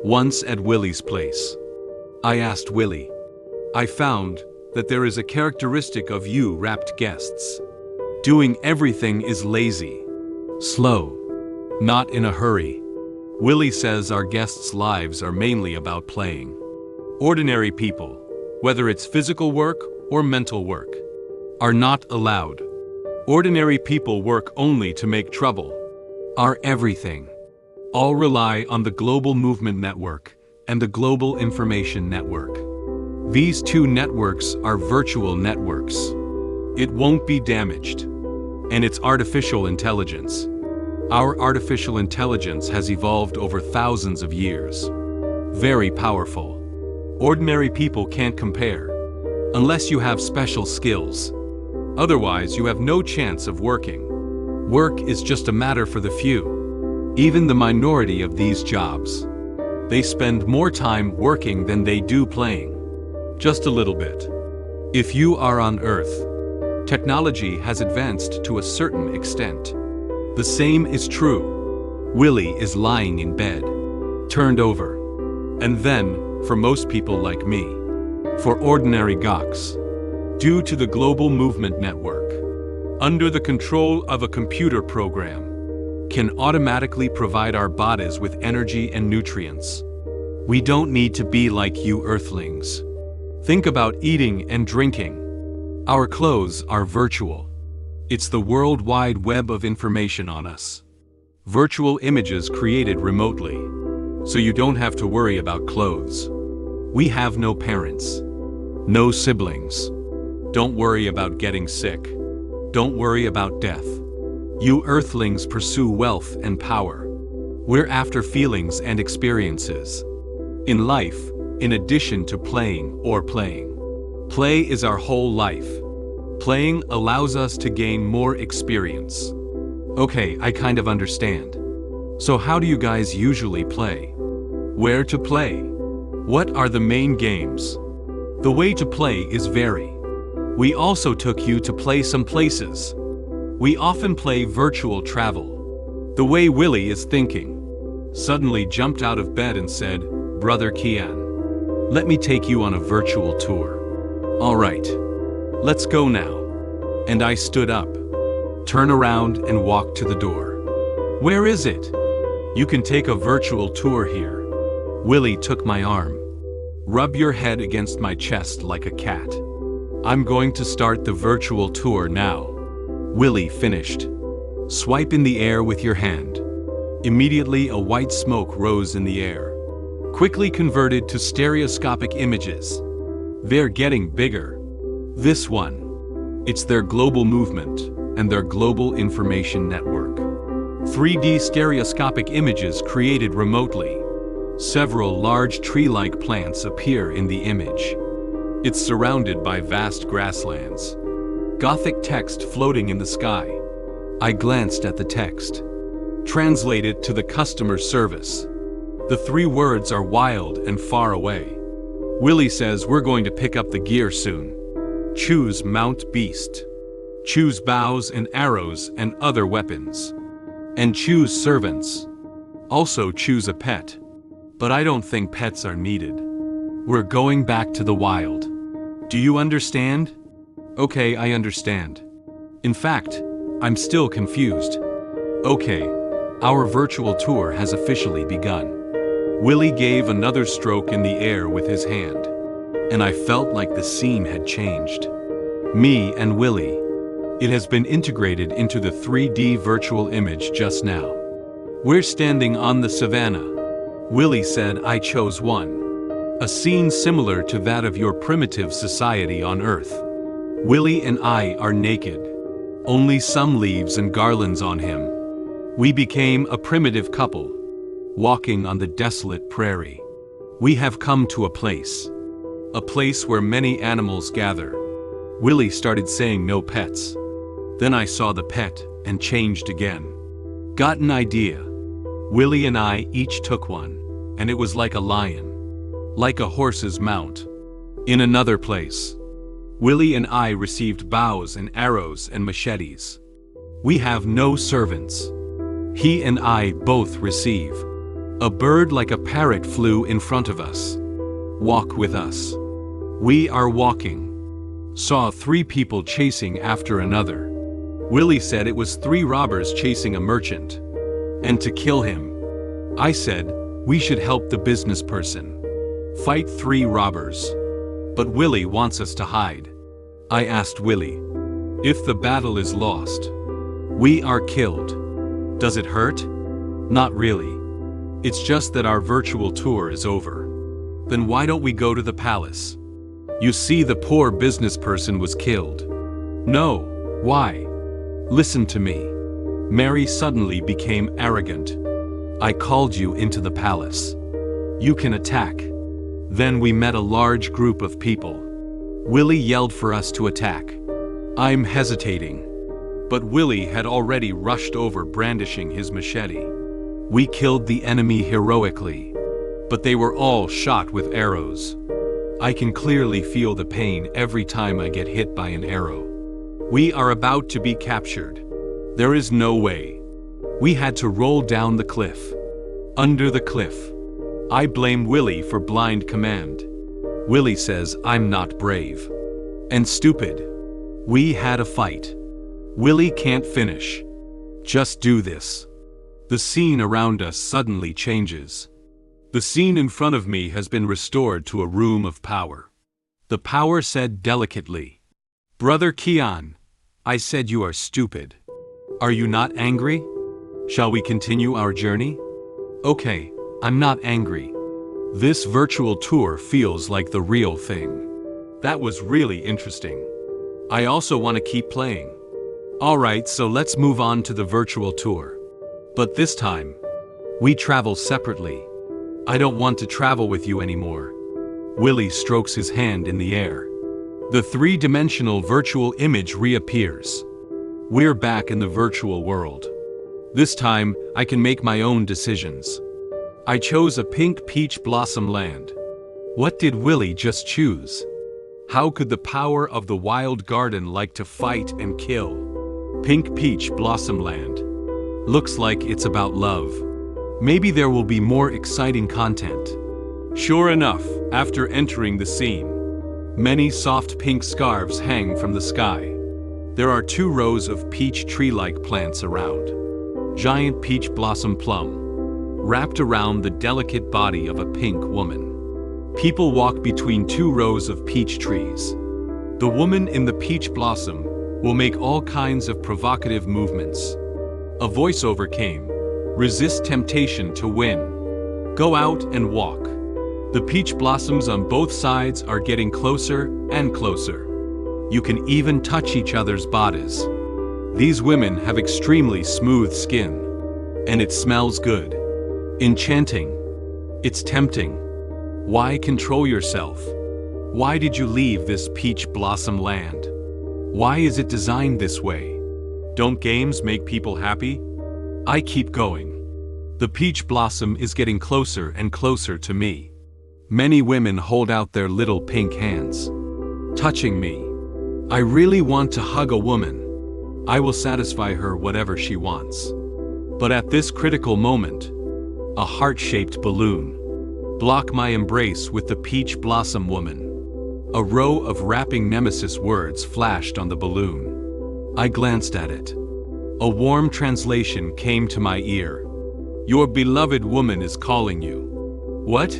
Once at Willie's place, I asked Willie, I found that there is a characteristic of you rapt guests. Doing everything is lazy, slow, not in a hurry. Willie says our guests' lives are mainly about playing. Ordinary people, whether it's physical work or mental work, are not allowed. Ordinary people work only to make trouble. Are everything. All rely on the Global Movement Network and the Global Information Network. These two networks are virtual networks. It won't be damaged. And it's artificial intelligence. Our artificial intelligence has evolved over thousands of years. Very powerful. Ordinary people can't compare, unless you have special skills. Otherwise, you have no chance of working. Work is just a matter for the few. Even the minority of these jobs. They spend more time working than they do playing. Just a little bit. If you are on Earth, technology has advanced to a certain extent. The same is true. Willie is lying in bed, turned over. And then, for most people like me, for ordinary gawks, due to the Global Movement Network, under the control of a computer program, can automatically provide our bodies with energy and nutrients. We don't need to be like you Earthlings. Think about eating and drinking. Our clothes are virtual. It's the World Wide Web of information on us. Virtual images created remotely, so you don't have to worry about clothes. We have no parents, no siblings. Don't worry about getting sick. Don't worry about death. You Earthlings pursue wealth and power. We're after feelings and experiences. In life, in addition to playing. Play is our whole life. Playing allows us to gain more experience. Okay, I kind of understand. So how do you guys usually play? Where to play? What are the main games? The way to play is vary. We also took you to play some places. We often play virtual travel. The way Willie is thinking. Suddenly jumped out of bed and said, Brother Kian, let me take you on a virtual tour. All right. Let's go now. And I stood up, turned around and walked to the door. Where is it? You can take a virtual tour here. Willie took my arm. Rub your head against my chest like a cat. I'm going to start the virtual tour now. Willie finished. Swipe in the air with your hand. Immediately a white smoke rose in the air. Quickly converted to stereoscopic images. They're getting bigger. This one. It's their global movement and their global information network. 3D stereoscopic images created remotely. Several large tree-like plants appear in the image. It's surrounded by vast grasslands. Gothic text floating in the sky. I glanced at the text. Translated to the customer service. The 3 words are wild and far away. Willie says we're going to pick up the gear soon. Choose Mount Beast. Choose bows and arrows and other weapons. And choose servants. Also choose a pet. But I don't think pets are needed. We're going back to the wild. Do you understand? Okay, I understand. In fact, I'm still confused. Okay, our virtual tour has officially begun. Willie gave another stroke in the air with his hand. And I felt like the scene had changed. Me and Willie. It has been integrated into the 3D virtual image just now. We're standing on the savannah. Willie said I chose one. A scene similar to that of your primitive society on Earth. Willie and I are naked. Only some leaves and garlands on him. We became a primitive couple, walking on the desolate prairie. We have come to a place where many animals gather. Willie started saying no pets. Then I saw the pet and changed again. Got an idea. Willie and I each took one, and it was like a lion, like a horse's mount. In another place, Willie and I received bows and arrows and machetes. We have no servants. He and I both receive. A bird like a parrot flew in front of us. Walk with us. We are walking. Saw 3 people chasing after another. Willie said it was 3 robbers chasing a merchant. And to kill him. I said, we should help the business person. Fight 3 robbers. But Willie wants us to hide. I asked Willie. If the battle is lost, we are killed. Does it hurt? Not really. It's just that our virtual tour is over. Then why don't we go to the palace? You see, the poor business person was killed. No, why? Listen to me. Mary suddenly became arrogant. I called you into the palace. You can attack. Then we met a large group of people. Willie yelled for us to attack. I'm hesitating. But Willie had already rushed over brandishing his machete. We killed the enemy heroically. But they were all shot with arrows. I can clearly feel the pain every time I get hit by an arrow. We are about to be captured. There is no way. We had to roll down the cliff. Under the cliff. I blame Willie for blind command. Willie says I'm not brave. And stupid. We had a fight. Willie can't finish. Just do this. The scene around us suddenly changes. The scene in front of me has been restored to a room of power. The power said delicately, Brother Kian, I said you are stupid. Are you not angry? Shall we continue our journey? Okay, I'm not angry. This virtual tour feels like the real thing. That was really interesting. I also want to keep playing. Alright, so let's move on to the virtual tour. But this time, we travel separately. I don't want to travel with you anymore. Willie strokes his hand in the air. The 3-dimensional virtual image reappears. We're back in the virtual world. This time, I can make my own decisions. I chose a pink peach blossom land. What did Willie just choose? How could the power of the wild garden like to fight and kill? Pink peach blossom land. Looks like it's about love. Maybe there will be more exciting content. Sure enough, after entering the scene, many soft pink scarves hang from the sky. There are 2 rows of peach tree-like plants around. Giant peach blossom plum, wrapped around the delicate body of a pink woman. People walk between 2 rows of peach trees. The woman in the peach blossom will make all kinds of provocative movements. A voiceover came. Resist temptation to win. Go out and walk. The peach blossoms on both sides are getting closer and closer. You can even touch each other's bodies. These women have extremely smooth skin. And it smells good. Enchanting. It's tempting. Why control yourself? Why did you leave this peach blossom land? Why is it designed this way? Don't games make people happy? I keep going. The peach blossom is getting closer and closer to me. Many women hold out their little pink hands, touching me. I really want to hug a woman. I will satisfy her whatever she wants. But at this critical moment, a heart-shaped balloon blocked my embrace with the peach blossom woman. A row of rapping nemesis words flashed on the balloon. I glanced at it. A warm translation came to my ear. Your beloved woman is calling you. What?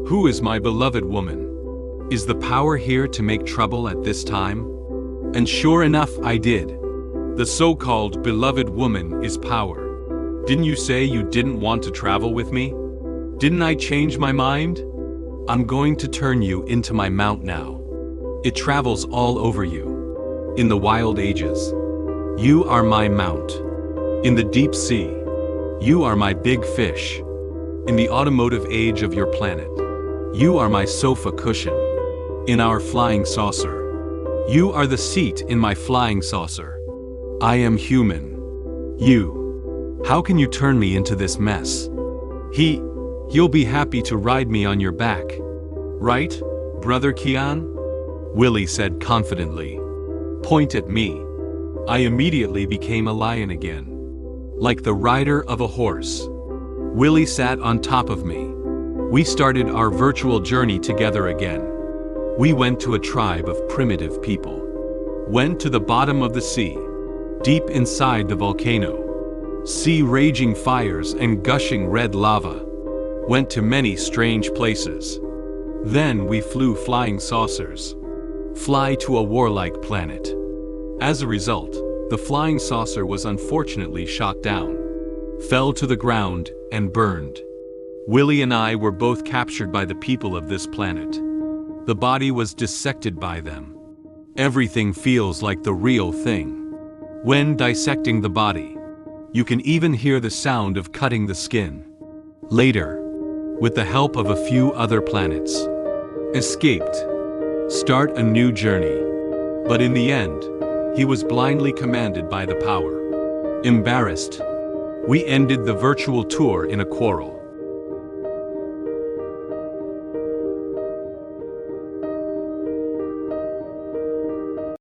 Who is my beloved woman? Is the power here to make trouble at this time? And sure enough, I did. The so-called beloved woman is power. Didn't you say you didn't want to travel with me? Didn't I change my mind? I'm going to turn you into my mount now. It travels all over you. In the wild ages, you are my mount. In the deep sea, you are my big fish. In the automotive age of your planet, you are my sofa cushion. In our flying saucer, you are the seat in my flying saucer. I am human. You. How can you turn me into this mess? You'll be happy to ride me on your back. Right, Brother Kian? Willie said confidently. Point at me. I immediately became a lion again. Like the rider of a horse. Willie sat on top of me. We started our virtual journey together again. We went to a tribe of primitive people. Went to the bottom of the sea, deep inside the volcano. See raging fires and gushing red lava. Went to many strange places. Then we flew flying saucers. Fly to a warlike planet. As a result, the flying saucer was unfortunately shot down, fell to the ground, and burned. Willie and I were both captured by the people of this planet. The body was dissected by them. Everything feels like the real thing. When dissecting the body, you can even hear the sound of cutting the skin. Later, with the help of a few other planets, escaped, start a new journey. But in the end, he was blindly commanded by the power. Embarrassed, we ended the virtual tour in a quarrel.